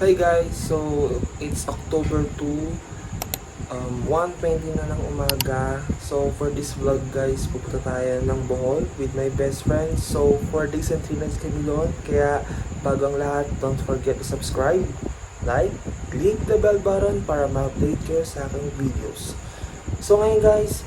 Hi guys, so it's October 2, 1:20 na ng umaga. So for this vlog guys, pupunta tayo ng Bohol with my best friend. So 4 days and 3 nights kami doon. Kaya bago ang lahat, don't forget to subscribe, like, click the bell button para ma-update kayo sa aking videos. So ngayon guys,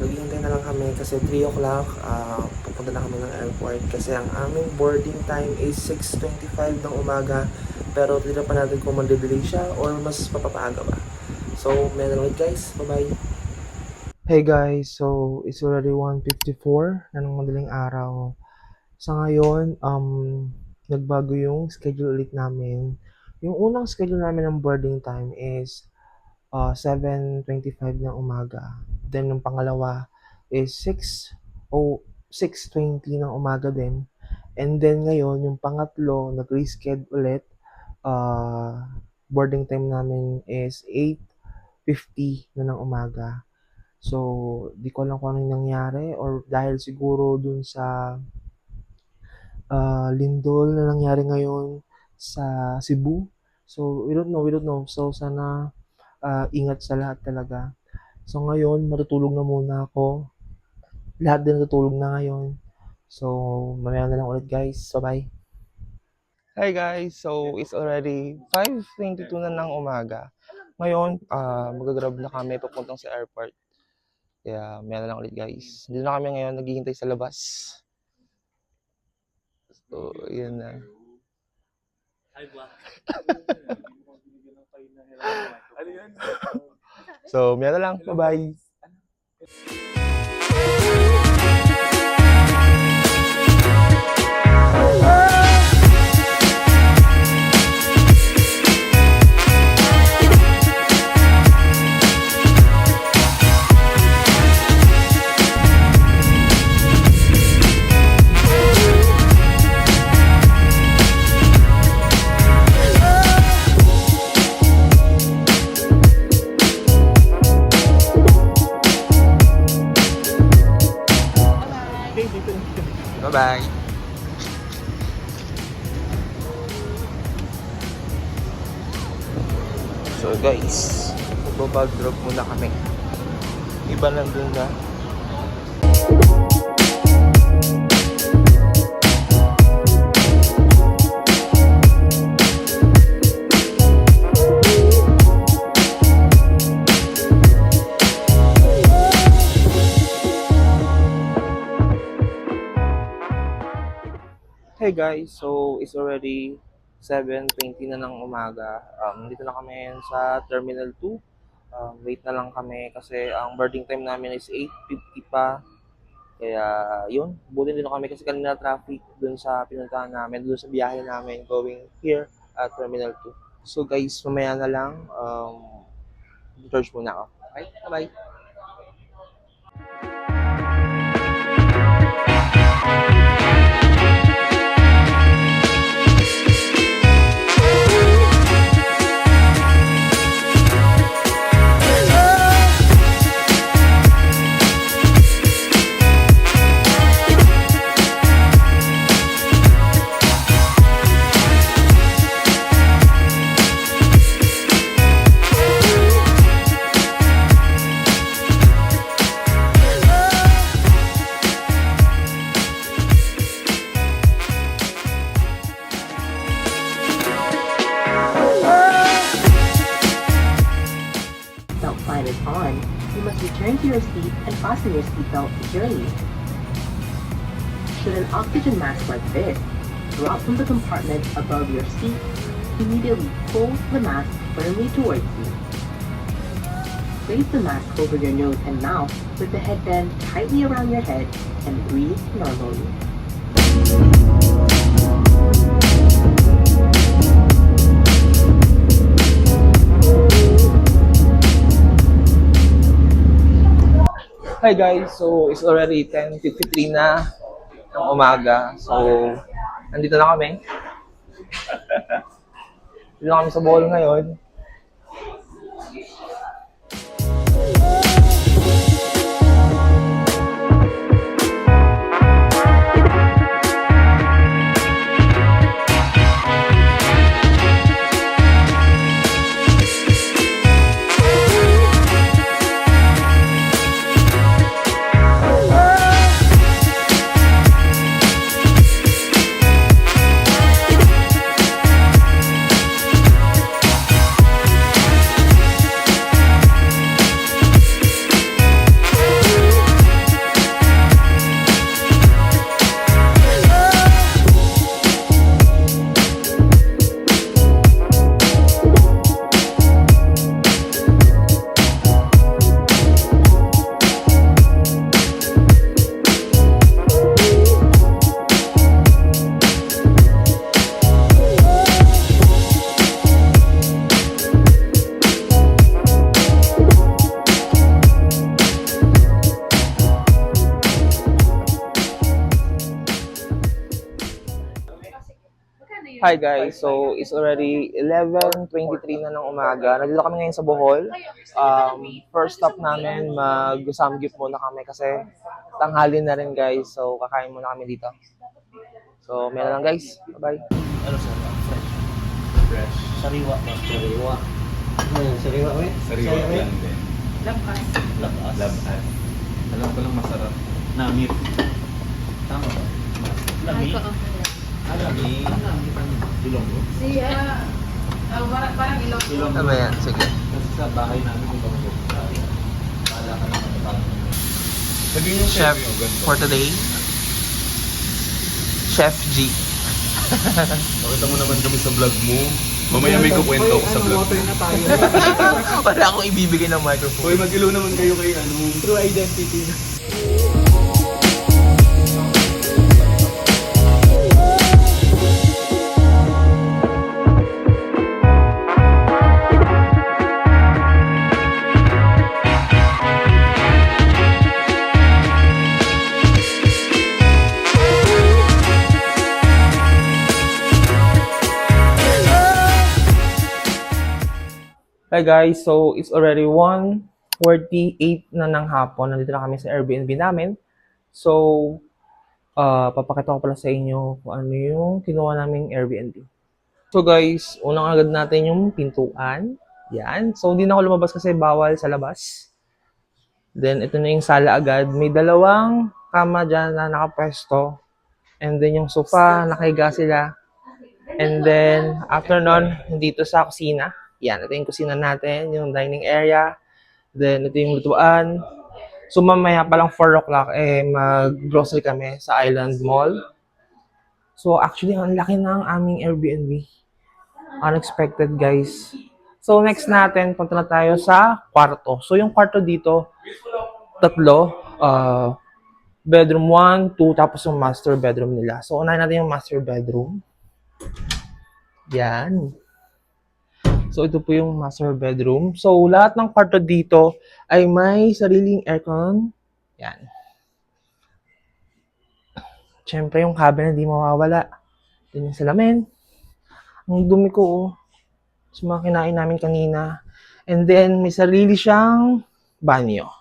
naghihintay na lang kami kasi 3 o'clock, pupunta na kami ng airport kasi ang aming boarding time is 6:25 ng umaga, pero tira pa natin kung mag-delay siya or mas papapaga ba. So, may na guys, bye bye. Hey guys, so it's already 1:54 na ng madaling araw. Sa ngayon, nagbago yung schedule ulit namin. Yung unang schedule namin ng boarding time is 7:25 ng umaga. Then yung pangalawa is 6:20 ng umaga din. And then ngayon, yung pangatlo, nag-reschedule ulit. Boarding time namin is 8:50 na ng umaga. So, di ko alam kung anong nangyari or dahil siguro dun sa lindol na nangyari ngayon sa Cebu. So, we don't know. So, sana ingat sa lahat talaga. So ngayon, matutulog na muna ako. Lahat din natutulog na ngayon. So, mamaya na lang ulit guys. Bye-bye. Hi guys, so it's already 5:22 na ng umaga. Ngayon, mag-grab na kami papuntang sa airport. Kaya mamaya na lang ulit guys. Dito na kami ngayon, naghihintay sa labas. So, yun na. So, mamaya na lang. Bye-bye. Bye-bye. So guys, magbabag drop muna kami. Iba nandun na. Hey guys, so it's already 7:20 na ng umaga. Dito na kami sa Terminal 2. Wait na lang kami kasi ang boarding time namin is 8:50 pa. Kaya yun, buti din kami kasi kanina traffic dun sa pinuntahan namin, dun sa biyahe namin going here at Terminal 2. So guys, mamaya na lang, charge muna ako. Okay, bye-bye. on, you must return to your seat and fasten your seatbelt securely. Should an oxygen mask like this drop from the compartment above your seat, immediately pull the mask firmly towards you. Place the mask over your nose and mouth with the headband tightly around your head and breathe normally. Hi guys, so it's already 10:53 na ng umaga. So, nandito na kami. Dito na kami sa Bohol ngayon. Hi guys, so it's already 11:23 na ng umaga. Nandito kami ngayon sa Bohol. First stop namin, mag-samgyup muna kami kasi tanghali na rin guys. So kakain muna kami dito. So meron lang guys. Bye-bye. Ano sa fresh? Fresh. Sariwa. Sariwa. Sariwa, we? Sariwa lang din. Labas. Labas. Alam ko lang masarap. Namit. Tama ba? Lami. Lami. Ilonggo. Parang Ilonggo. Tama yan, sige. Kasi sa bahay namin kung Ilonggo. Bahala ka naman na parang. Sabihin yung Chef yung ganito. for today, Chef G. Pakita mo naman kami sa vlog mo. Mamaya may kukwento ako sa vlog mo. na tayo. Wala akong ibibigay ng microphone. Hoy, mag-ilo naman kayo kay ano. True identity. Hi guys, so it's already 1:48 na ng hapon. Nandito na kami sa Airbnb namin. So, papakita ko pala sa inyo kung ano yung kinuha naming Airbnb. So guys, unang agad natin yung pintuan. Yan. So, hindi na ako lumabas kasi bawal sa labas. Then, ito na yung sala agad. May dalawang kama dyan na nakapwesto. And then, yung sofa, nakahiga sila. And then, after nun, dito sa kusina. Yan, ito yung kusina natin, yung dining area. Then, ito yung lutuan. So, mamaya palang 4 o'clock, mag-grocery kami sa Island Mall. So, actually, ang laki ng aming Airbnb. Unexpected, guys. So, next natin, punta na tayo sa kwarto. So, yung kwarto dito, 3. Bedroom 1, 2, tapos yung master bedroom nila. So, unahin natin yung master bedroom. Yan. So, ito po yung master bedroom. So, lahat ng kwarto dito ay may sariling aircon. Yan. Siyempre, yung cabinet hindi mawawala. Yan yung salamin. Ang dumi ko, oh. Sa mga kinain namin kanina. And then, may sarili siyang banyo.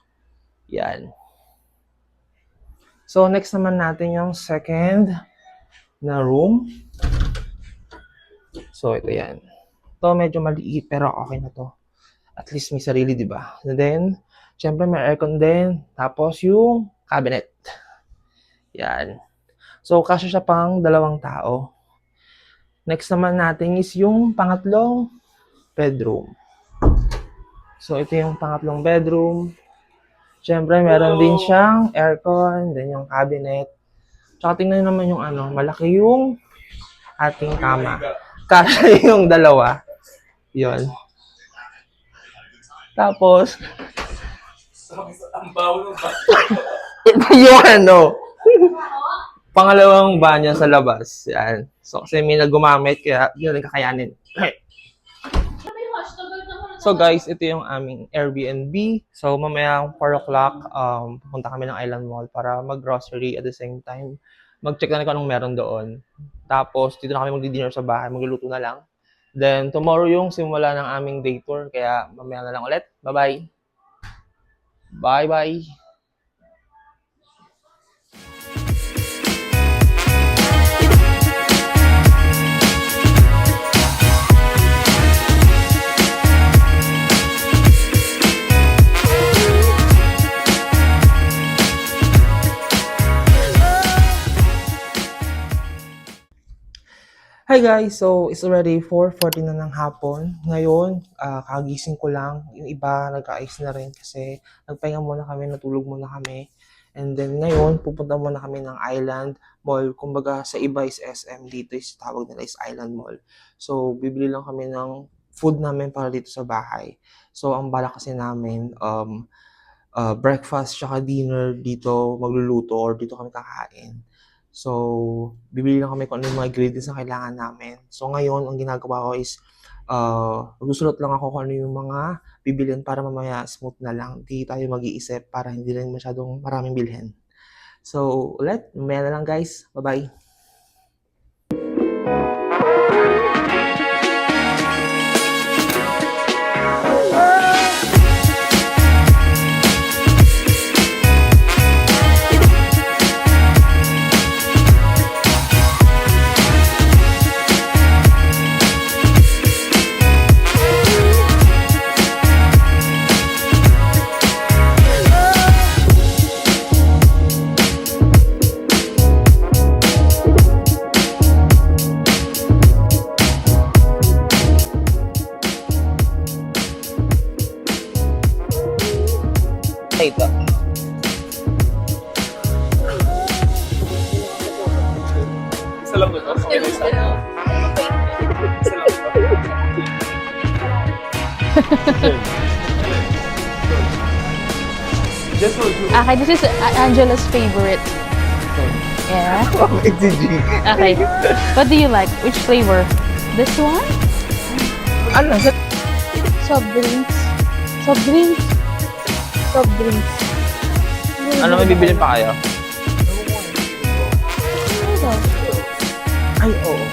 Yan. So, next naman natin yung second na room. So, ito yan. Ito medyo maliit pero okay na to. At least may sarili, di ba? And then, syempre may aircon din. Tapos yung cabinet. Yan. So, kasya siya pang 2 tao. Next naman natin is yung pangatlong bedroom. So, ito yung pangatlong bedroom. Siyempre, meron din siyang aircon, then yung cabinet. Tsaka tingnan naman yung malaki yung ating kama. Kasi yung dalawa. Yun. Tapos, ito yung pangalawang banyo sa labas. Yan. So, kasi may nagumamit, kaya yun ang kakayanin. So guys, ito yung aming Airbnb. So mamaya 4 o'clock, pupunta kami ng Island Mall para mag-grocery at the same time. Mag-check na kung anong meron doon. Tapos dito na kami magdi-dinner sa bahay, magluluto na lang. Then tomorrow yung simula ng aming day tour, kaya mamaya na lang ulit. Bye-bye! Bye-bye! Hi guys! So, it's already 4:40 na ng hapon. Ngayon, kagising ko lang. Yung iba, nag-aayos na rin kasi nagpahinga muna kami, natulog muna kami. And then ngayon, pupunta muna kami ng Island Mall. Kumbaga, sa iba is SM, dito is tawag nila is Island Mall. So, bibili lang kami ng food namin para dito sa bahay. So, ang bala kasi namin, breakfast tsaka dinner dito magluluto or dito kami kakain. So, bibili lang kami kung ano yung mga ingredients na kailangan namin. So, ngayon, ang ginagawa ko is, magsusulat lang ako kung ano yung mga bibilin para mamaya smooth na lang. Di tayo mag-iisip para hindi rin masyadong maraming bilhin. So, ulit, mamaya na lang guys. Bye-bye! Ito. Isa lang ba ito? Okay, isa lang. Isa lang ba ito? Just one, two. Okay, this is Angela's favorite. Yeah. It's G. Okay. What do you like? Which flavor? This one? Ano? Soft drinks. Soft drinks. Soft drinks. Ano may bibilin pa kayo? Ano? Ay, oo.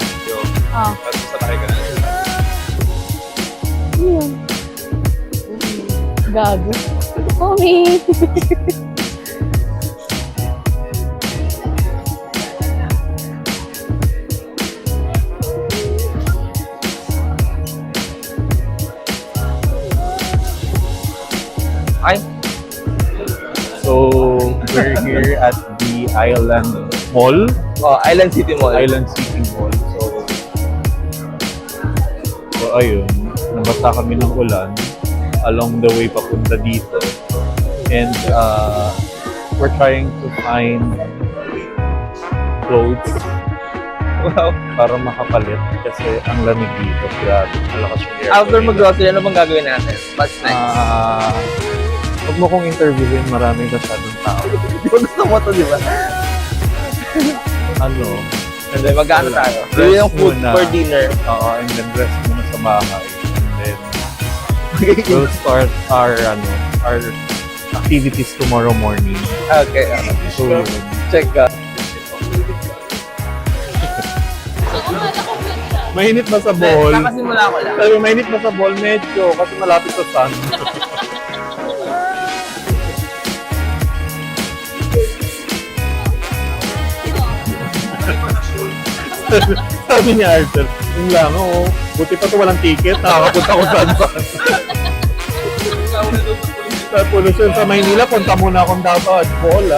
Ah. Tapos sa tayo ka na. Yun. Gago. Mommy! Ay, So, we're here at the Island Mall, Island City Mall. Island City Mall. So ayun, nabasa kami ng ulan along the way papunta dito. And we're trying to find clothes para makapalit kasi ang lamig dito. Grabe, malakas yung air. After mag-grocery, ano bang gagawin natin? What's next? Huwag mo kong interviewin, maraming masyadong tao. Di ba gusto mo to, di ba? Ano? And then, mag-ano tayo? Rest Bili ng food muna. for dinner. Oo, and then rest muna sa bahay. And then, we'll start our activities tomorrow morning. Okay. So, yun. Check Mainit ba sa ball? Nakasimula ko lang. Sabi, mainit ba sa ball? Medyo, kasi malapit sa sun. Sabi ni Arthur, yung lang, buti pa ito walang ticket, nakakapunta ko saan ba? Sa pollution sa Maynila, punta muna akong dapat. Ball,